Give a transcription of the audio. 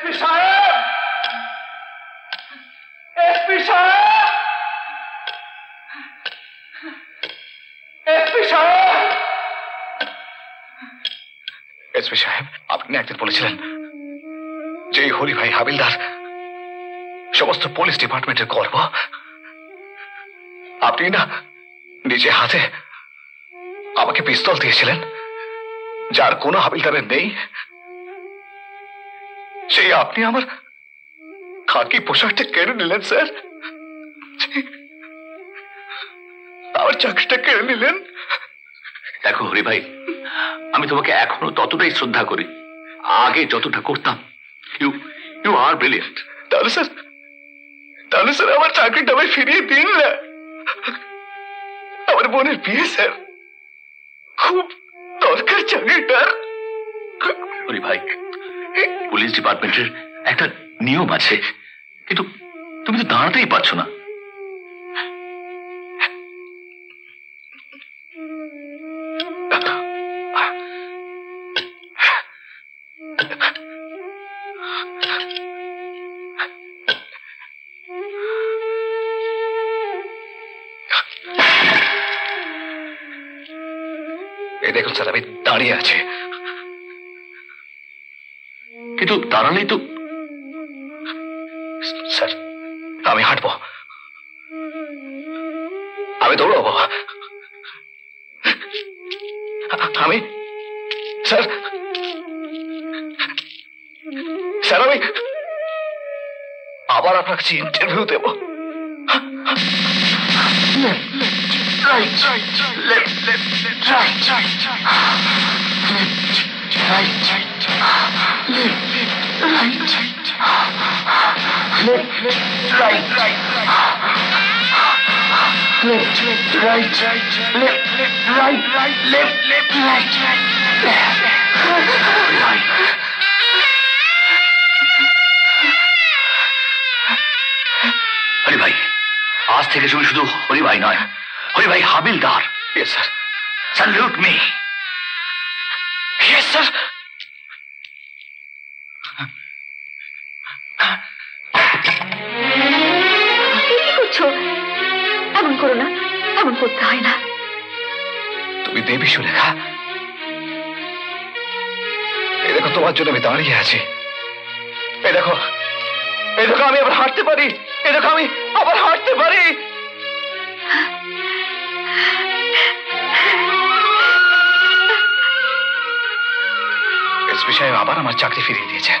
SP সাহেব, SP সাহেব, SP সাহেব, এসপি সাহেব, আপনি একদিন বলেছিলেন যে হরি ভাই হাবিলদার সমস্ত পুলিশ ডিপার্টমেন্টের গর্ব। আপনি না নিজে হাতে আমাকে পিস্তল দিয়েছিলেন, যার কোনো হাবিলদারের নেই। সেই আপনি আমার খাকি পোশাকটা কেড়ে নিলেন স্যার, আমার চাকরিটা কেড়ে নিলেন। দেখো হরি ভাই, আমি তোমাকে এখনো ততটাই শ্রদ্ধা করি, আগে যতটা করতাম। You are brilliant. তাহলে স্যার আমার চাকরিটা আমি ফিরিয়ে দিন না। আমার বোনের বিয়ে স্যার, খুব দরকার চাকরিটার। হরি ভাই, পুলিশ ডিপার্টমেন্টের একটা নিয়ম আছে, কিন্তু তুমি তো দাঁড়াতেই পারছো না। দেখুন স্যার, আমি দাঁড়িয়ে আছি, কিন্তু দাঁড়ালেই তো। স্যার আমি হাঁটবো, আমি দৌড়াবো, আমি স্যার আমি আবার আপনার কাছে ইন্টারভিউ দেব। Right, left, right, হরি ভাই, আজ থেকে তুমি শুধু হরি ভাই নয়, হরি ভাই হাবিলদার। Yes, sir. Salute me. Yes, sir. কি করছো? এমন করো না, এমন করতে হয় না। তুমি দেবী সুলেখা, এই দেখো তোমার জন্য আমি দাঁড়িয়ে আছি। এই দেখো আমি আবার হাঁটতে পারি, এই দেখো আমি আবার হাঁটতে পারি। এসপি সাহেব আবার আমার চাকরি ফিরিয়ে দিয়েছে।